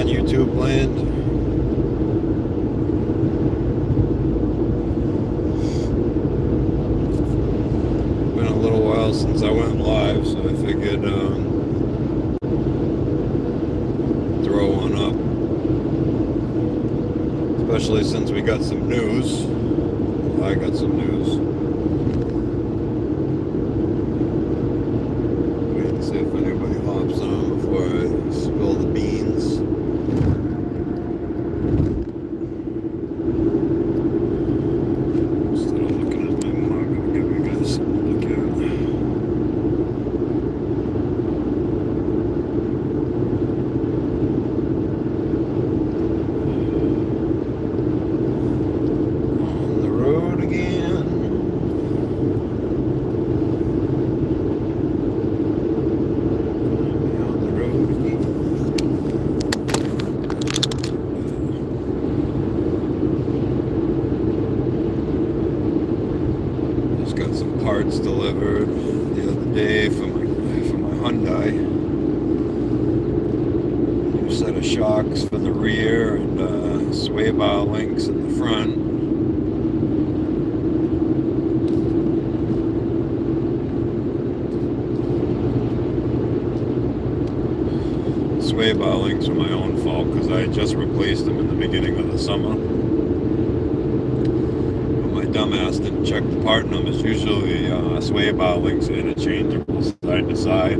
YouTube land. Been a little while since I went live, so I figured throw one up. Especially since we got some news. I got some news. Wait to see if anybody hops on before I spill the beans. Instead of looking at my mug, I'll give you guys something to look at. On the road again. On the road again. Just got some parts delivered the other day for my Hyundai. New set of shocks for the rear and sway bar links in the front. Sway bar links were my own fault because I had just replaced them in the beginning of the summer. But my dumbass didn't check the part numbers. Usually sway bar links are interchangeable side to side.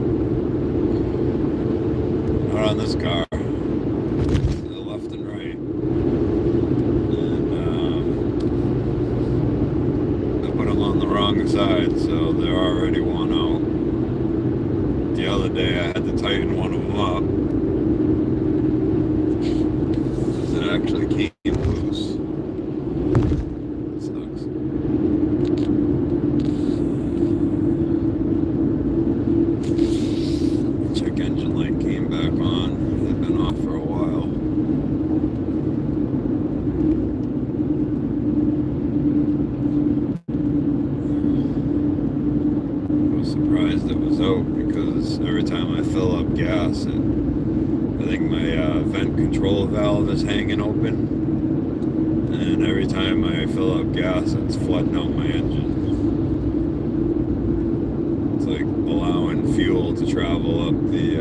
Not on this car. To the left and right. And I put them on the wrong side, so they're already worn out. The other day I had to tighten one of them up. It actually came loose. Sucks. Check engine light came back on. They've been off for a while. I was surprised it was out because every time I fill up gas, I think my vent control valve is hanging open, and every time I fill up gas, it's flooding out my engine. It's like allowing fuel to travel up the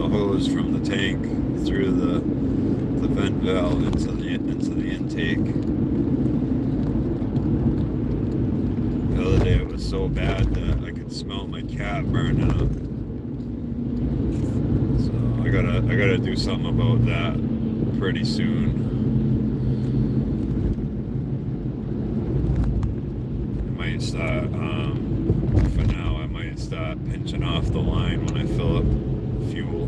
hose from the tank through the vent valve into the intake. The other day it was so bad that I could smell my cat burning up. So I gotta do something about that pretty soon. I might start for now I might start pinching off the line when I fill up fuel.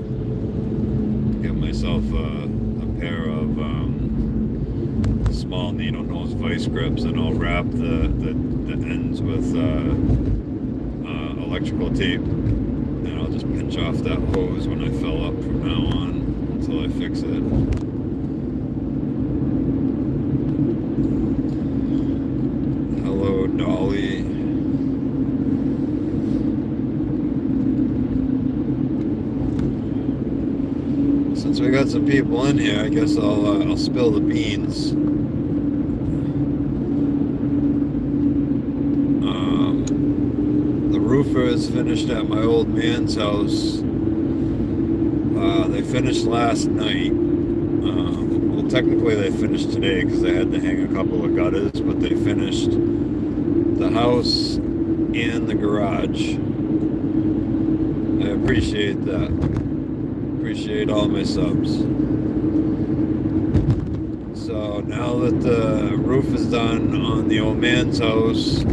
Get myself a pair of small needle nose vice grips, and I'll wrap the ends with electrical tape, and I'll just pinch off that hose when I fill up from now on until I fix it. Hello, Dolly. Since we got some people in here, I guess I'll spill the beans. The roofer is finished at my old man's house. They finished last night. Well, technically they finished today because they had to hang a couple of gutters, but they finished the house and the garage. I appreciate that. Appreciate all my subs. So now that the roof is done on the old man's house,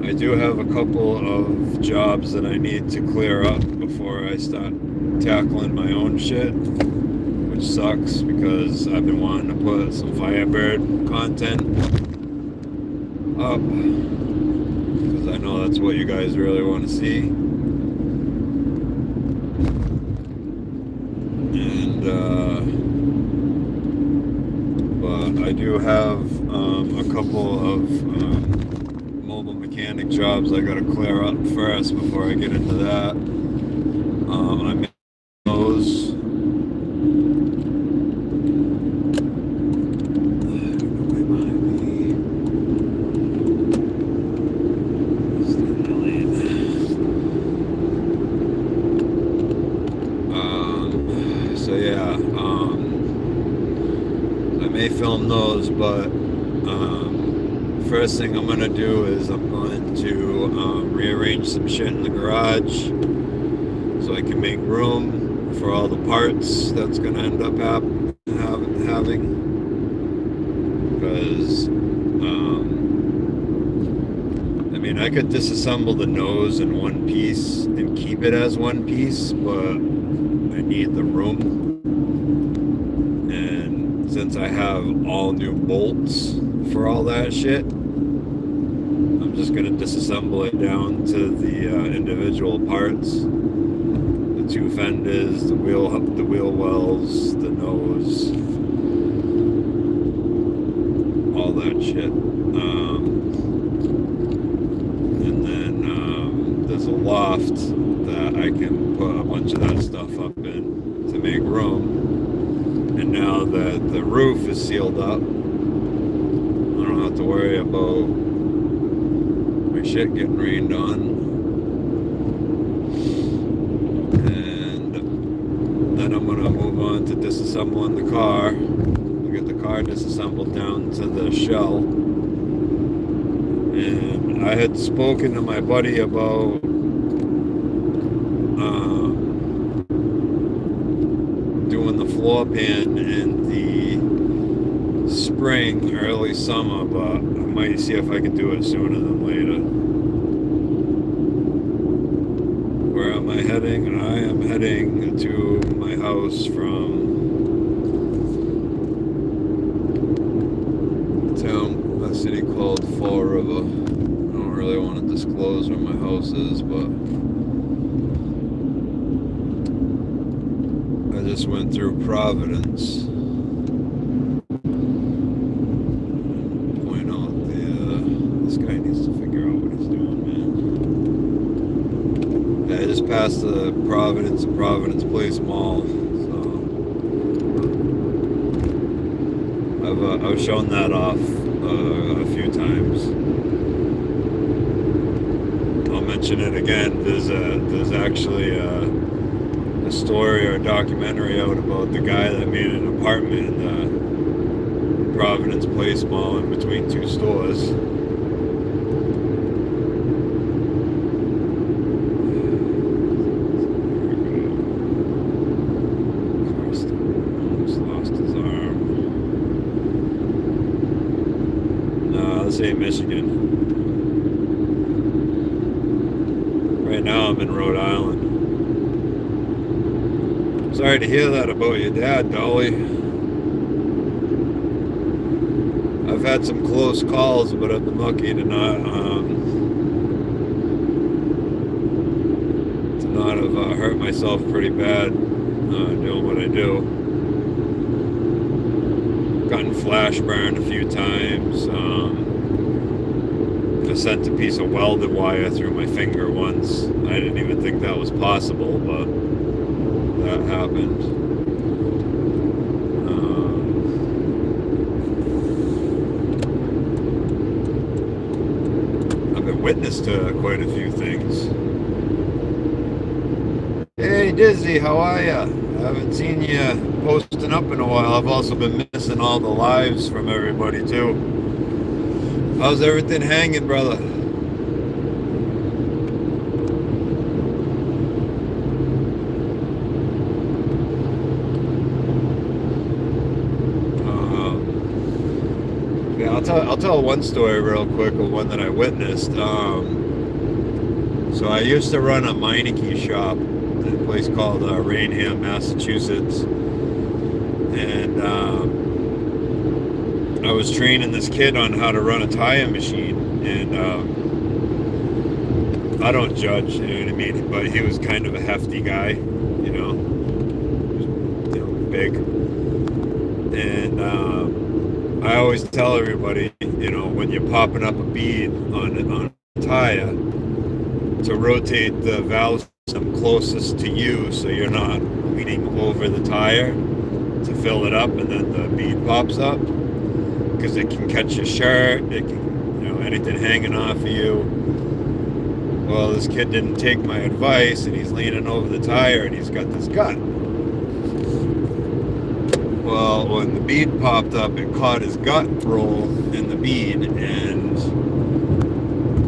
I do have a couple of jobs that I need to clear up before I start tackling my own shit, which sucks because I've been wanting to put some Firebird content up because I know that's what you guys really want to see. And but I do have a couple of mobile mechanic jobs I gotta clear up first before I get into that. I make those. So yeah, I may film those, but first thing I'm gonna do is I'm going to rearrange some shit in the garage so I can make room for all the parts that's gonna end up having, because I mean, I could disassemble the nose in one piece and keep it as one piece, but I need the room. And since I have all new bolts for all that shit, I'm just gonna disassemble it down to the individual parts. The two fenders, the wheel wells, the nose, all that shit. And then there's a loft that I can put a bunch of that stuff up in to make room. And now that the roof is sealed up, I don't have to worry about my shit getting rained on. And then I'm gonna move on to disassembling the car. I'll get the car disassembled down to the shell. And I had spoken to my buddy about doing the floor pan in the spring, early summer, but I might see if I can do it sooner than later. Where am I heading? I am heading to my house from a city called Fall River. I don't really want to disclose where my house is, but I just went through Providence. Point out this guy needs to figure out what he's doing, man. Yeah, I just passed the Providence Place Mall, so I've shown that off a few times. I'll mention it again. There's actually a story or a documentary out about the guy that made an apartment in the Providence Place Mall in between two stores. Almost lost his arm. No, this ain't Michigan. Right now I'm in Rhode Island. Sorry to hear that about your dad, Dolly. I've had some close calls, but I've been lucky to not have hurt myself pretty bad doing what I do. Gotten flash burned a few times. I sent a piece of welded wire through my finger once. I didn't even think that was possible, but that happened. I've been witness to quite a few things. Hey Dizzy, how are ya? I haven't seen you posting up in a while. I've also been missing all the lives from everybody too. How's everything hanging, brother? I'll tell one story real quick of one that I witnessed. So I used to run a Meineke shop at a place called Rainham, Massachusetts, and I was training this kid on how to run a tire machine, and I don't judge, you know what I mean, but he was kind of a hefty guy, you know, big, and I always tell everybody, you know, when you're popping up a bead on a tire, to rotate the valve system closest to you so you're not leaning over the tire to fill it up, and then the bead pops up, because it can catch your shirt, it can, you know, anything hanging off of you. Well, this kid didn't take my advice, and he's leaning over the tire, and he's got this gut. Well, when the bead popped up, it caught his gut roll in the bead, and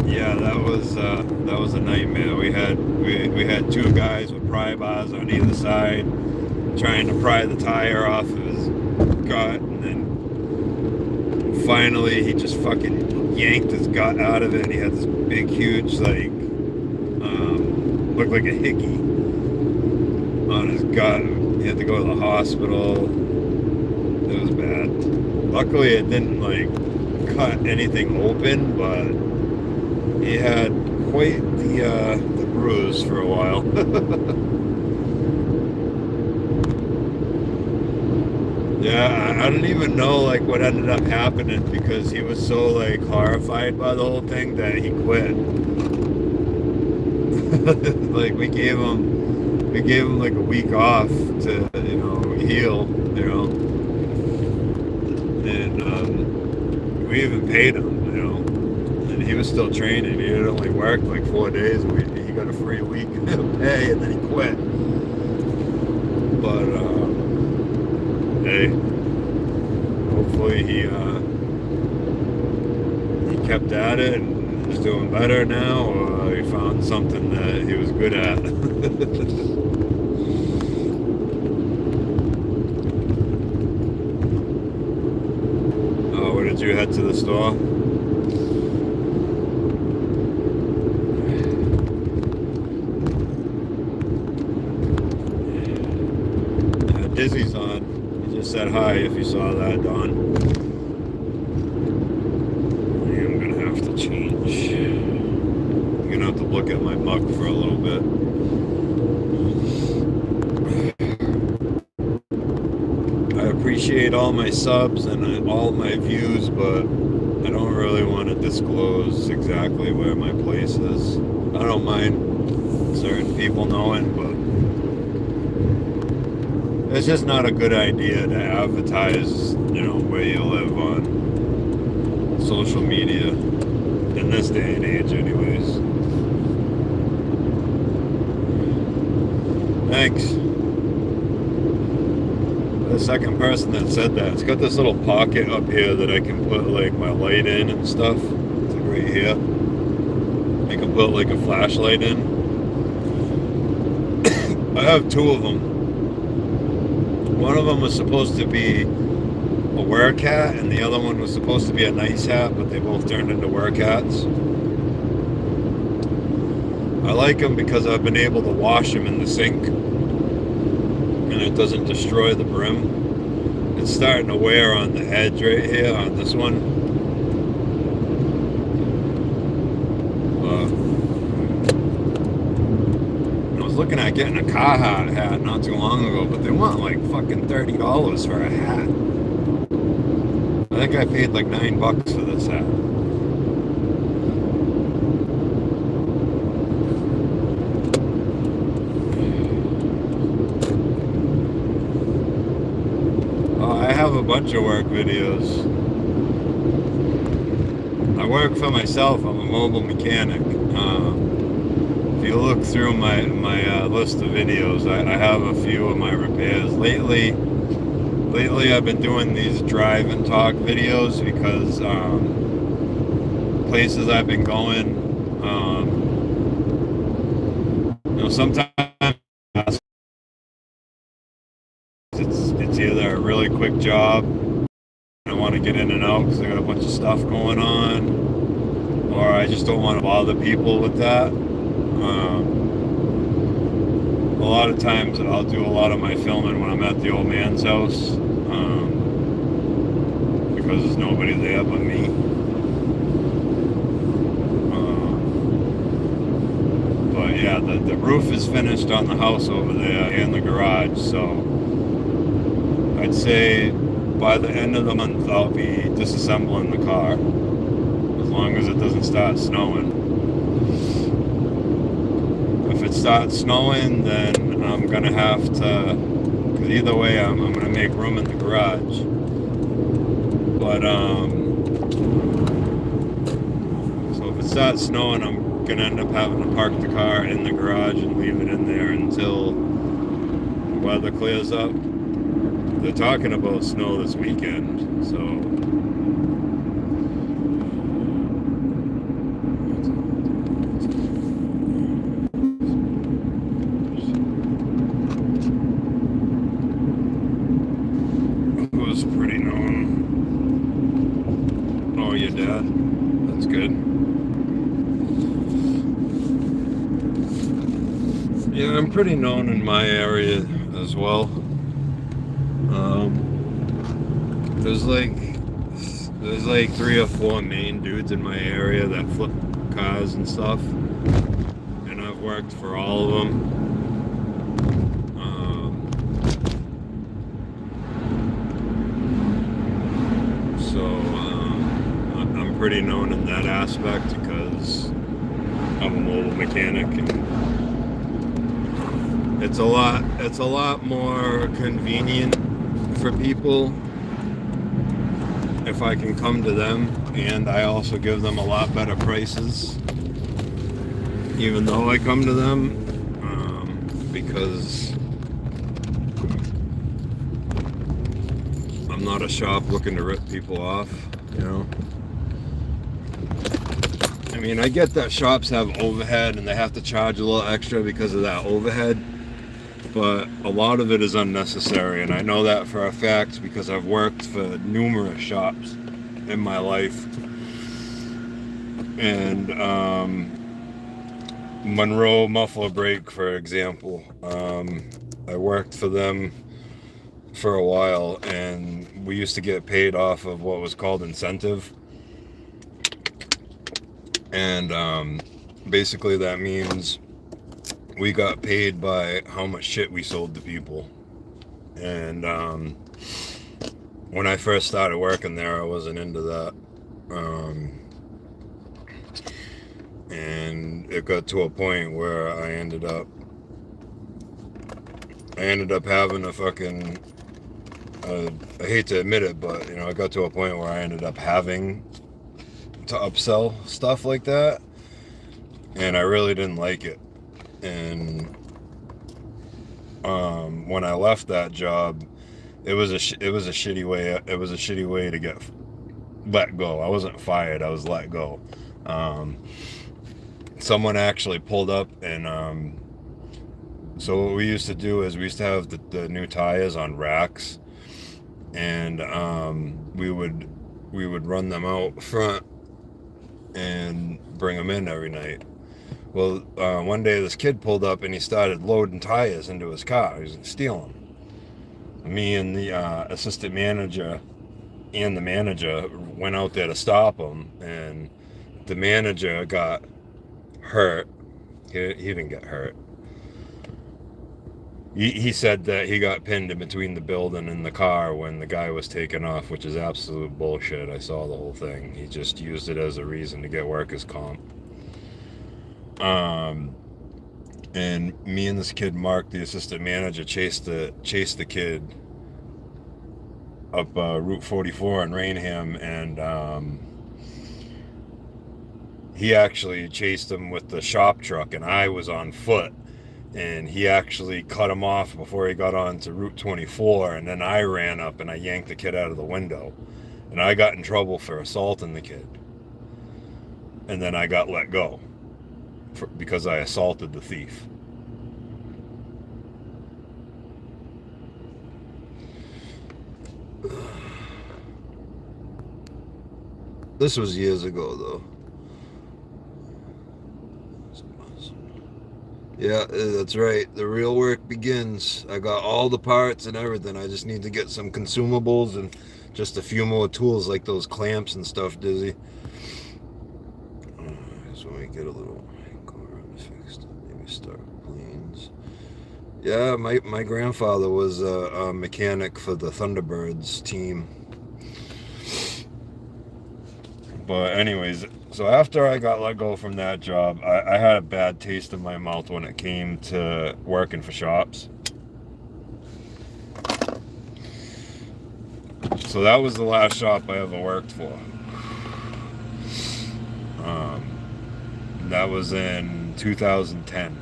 yeah, that was a nightmare. We had two guys with pry bars on either side, trying to pry the tire off of his gut, and then finally he just fucking yanked his gut out of it. And he had this big, huge, like, looked like a hickey on his gut. He had to go to the hospital. It was bad. Luckily, it didn't like cut anything open, but he had quite the bruise for a while. Yeah, I don't even know like what ended up happening, because he was so like horrified by the whole thing that he quit. Like we gave him like a week off to, you know, heal, you know, and we even paid him, you know, and he was still training. He had only worked like 4 days. He got a free week of pay, and then he quit. But hey, hopefully he kept at it and is doing better now, or he found something that he was good at. Oh, where did you head to the store? Dizzy's on. He just said hi if you saw that, Don. I'm gonna have to change. I'm gonna have to look at my mug for a little bit. I appreciate all my subs and all my views, but I don't really want to disclose exactly where my place is. I don't mind certain people knowing, but it's just not a good idea to advertise, you know, where you live on social media in this day and age, anyways. Thanks. The second person that said that. It's got this little pocket up here that I can put like my light in and stuff. It's like right here. I can put like a flashlight in. I have two of them. One of them was supposed to be a work hat, and the other one was supposed to be a nice hat, but they both turned into work hats. I like them because I've been able to wash them in the sink, and it doesn't destroy the brim. It's starting to wear on the edge right here on this one. I was looking at getting a Carhartt hat not too long ago, but they want like fucking $30 for a hat. I think I paid like $9 for this hat. I have a bunch of work videos. I work for myself. I'm a mobile mechanic. If you look through my list of videos, I have a few of my repairs. Lately I've been doing these drive and talk videos because places I've been going, you know, sometimes it's either a really quick job, I want to get in and out because I got a bunch of stuff going on, or I just don't want to bother people with that. A lot of times I'll do a lot of my filming when I'm at the old man's house, because there's nobody there but me. But yeah, the roof is finished on the house over there and the garage, so I'd say by the end of the month, I'll be disassembling the car, as long as it doesn't start snowing. If it starts snowing, then I'm gonna have to, because either way, I'm gonna make room in the garage. But so if it starts snowing, I'm gonna end up having to park the car in the garage and leave it in there until the weather clears up. They're talking about snow this weekend, so who's pretty known? Oh, your dad. That's good. Yeah, I'm pretty known in my area as well. There's like 3 or 4 main dudes in my area that flip cars and stuff, and I've worked for all of them. I'm pretty known in that aspect because I'm a mobile mechanic, and it's a lot more convenient for people if I can come to them, and I also give them a lot better prices even though I come to them, because I'm not a shop looking to rip people off, you know. I mean, I get that shops have overhead and they have to charge a little extra because of that overhead, but a lot of it is unnecessary, and I know that for a fact because I've worked for numerous shops in my life. And Monroe Muffler Brake, for example, I worked for them for a while, and we used to get paid off of what was called incentive. And basically that means we got paid by how much shit we sold to people. And when I first started working there, I wasn't into that. And it got to a point where I ended up having a fucking, I hate to admit it, but you know, it got to a point where I ended up having to upsell stuff like that, and I really didn't like it. And when I left that job, it was a shitty way to get let go. I wasn't fired, I was let go. Someone actually pulled up, and so what we used to do is we used to have the new tires on racks, and we would run them out front and bring them in every night. Well, one day this kid pulled up and he started loading tires into his car. He was stealing them. Me and the assistant manager and the manager went out there to stop him, and the manager got hurt. He didn't get hurt. He said that he got pinned in between the building and the car when the guy was taking off, which is absolute bullshit. I saw the whole thing. He just used it as a reason to get workers' comp. And me and this kid, Mark, the assistant manager, chased the kid up Route 44 in Rainham, and he actually chased him with the shop truck, and I was on foot. And he actually cut him off before he got onto Route 24, and then I ran up and I yanked the kid out of the window, and I got in trouble for assaulting the kid, and then I got let go because I assaulted the thief. This was years ago, though. Yeah, that's right. The real work begins. I got all the parts and everything. I just need to get some consumables and just a few more tools like those clamps and stuff, Dizzy. So we get a little go around fixed. Maybe start planes. Yeah, my grandfather was a mechanic for the Thunderbirds team. But anyways, so after I got let go from that job, I had a bad taste in my mouth when it came to working for shops. So that was the last shop I ever worked for. That was in 2010.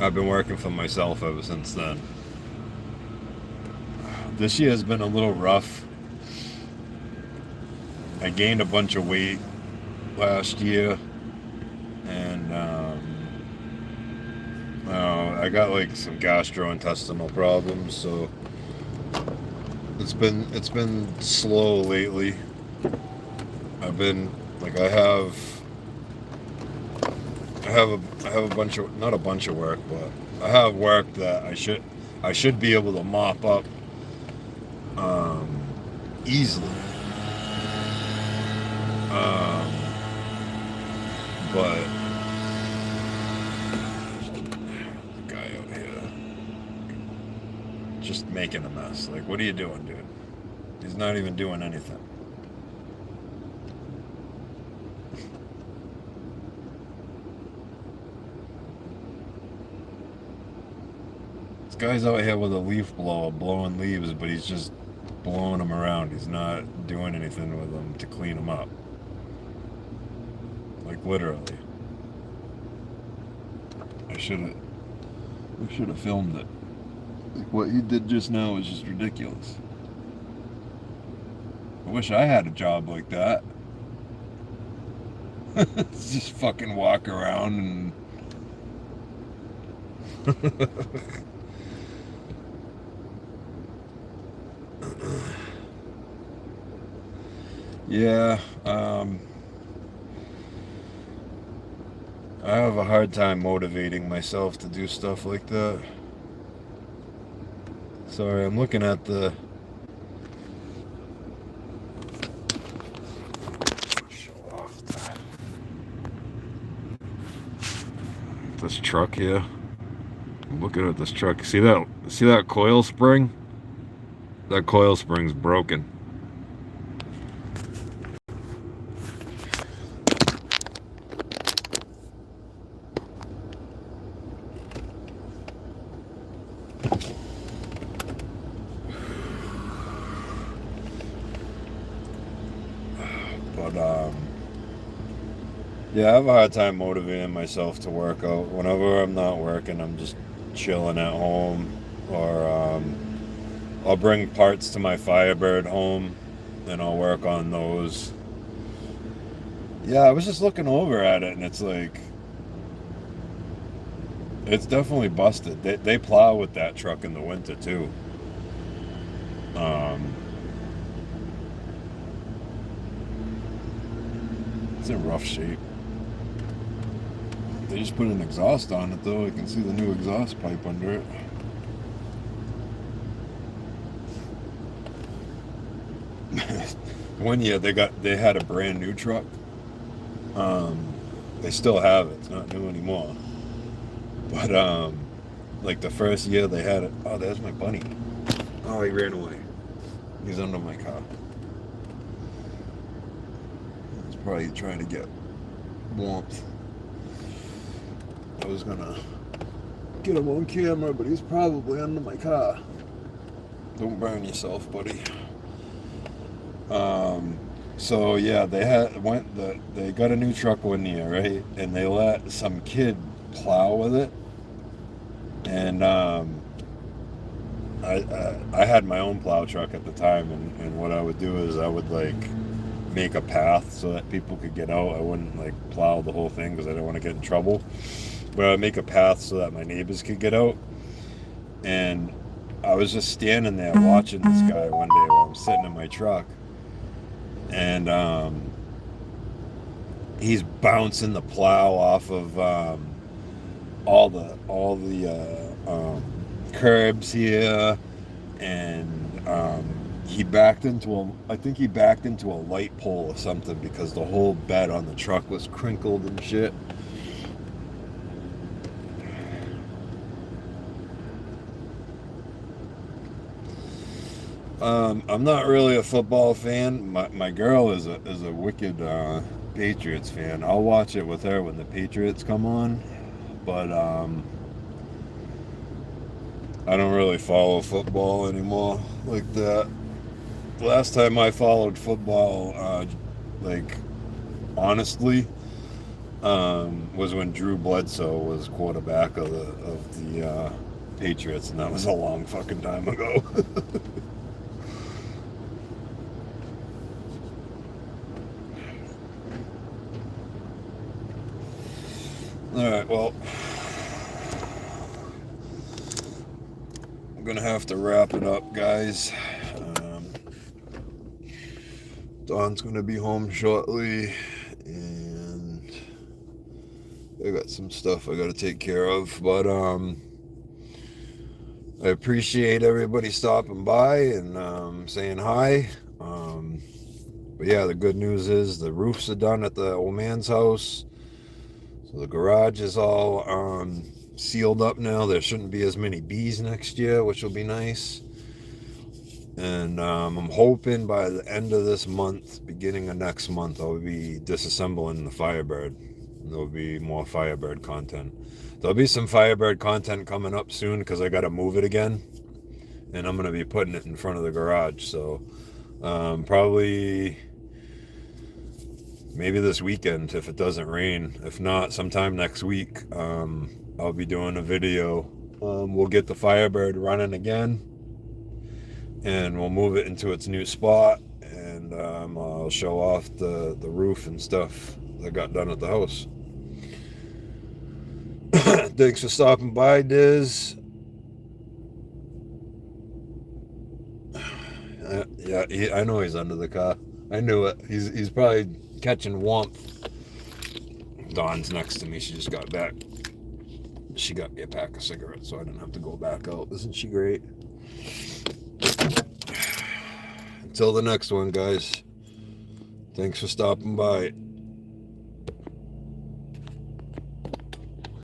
I've been working for myself ever since then. This year has been a little rough. I gained a bunch of weight last year, and I got like some gastrointestinal problems, so it's been slow lately. I've been like I have a bunch of, not a bunch of work, but I have work that I should be able to mop up easily. But the guy out here just making a mess. Like, what are you doing, dude? He's not even doing anything. This guy's out here with a leaf blower blowing leaves, but he's just blowing them around. He's not doing anything with them to clean them up. Like, literally. I should have filmed it. Like, what he did just now was just ridiculous. I wish I had a job like that. Just fucking walk around and yeah, I have a hard time motivating myself to do stuff like that. Sorry, I'm looking at the... Show off this truck here. I'm looking at this truck. See that coil spring? That coil spring's broken. But yeah, I have a hard time motivating myself to work out. Whenever I'm not working, I'm just chilling at home, or I'll bring parts to my Firebird home and I'll work on those. Yeah, I was just looking over at it, and it's like, it's definitely busted. They plow with that truck in the winter too. It's in rough shape. They just put an exhaust on it though. You can see the new exhaust pipe under it. One year they had a brand new truck. They still have it. It's not new anymore. But like the first year they had it. Oh, there's my bunny. Oh, he ran away. He's under my car. He's probably trying to get warmth. I was gonna get him on camera, but he's probably under my car. Don't burn yourself, buddy. So yeah, they got a new truck one year, right? And they let some kid plow with it. And I had my own plow truck at the time, and what I would do is I would like make a path so that people could get out. I wouldn't like plow the whole thing because I didn't want to get in trouble. But I'd make a path so that my neighbors could get out. And I was just standing there watching this guy one day while I'm sitting in my truck. And he's bouncing the plow off of all the curbs here, and he backed into a light pole or something because the whole bed on the truck was crinkled and shit. I'm not really a football fan. My girl is a wicked Patriots fan. I'll watch it with her when the Patriots come on, but I don't really follow football anymore like that. Last time I followed football, like honestly, was when Drew Bledsoe was quarterback of the Patriots, and that was a long fucking time ago. All right, well, I'm gonna have to wrap it up, guys. Dawn's gonna be home shortly, and I got some stuff I gotta take care of. But I appreciate everybody stopping by and saying hi. But yeah, the good news is the roofs are done at the old man's house. So the garage is all sealed up now. There shouldn't be as many bees next year, which will be nice. And I'm hoping by the end of this month, beginning of next month, I'll be disassembling the Firebird. There'll be more Firebird content. There'll be some Firebird content coming up soon because I got to move it again. And I'm going to be putting it in front of the garage. So probably maybe this weekend if it doesn't rain. If not, sometime next week, I'll be doing a video. We'll get the Firebird running again, and we'll move it into its new spot, and I'll show off the roof and stuff that got done at the house. Thanks for stopping by, Diz. Yeah, I know he's under the car. I knew it. He's probably catching warmth. Dawn's next to me. She just got back. She got me a pack of cigarettes, so I didn't have to go back out. Isn't she great? Until the next one, guys. Thanks for stopping by.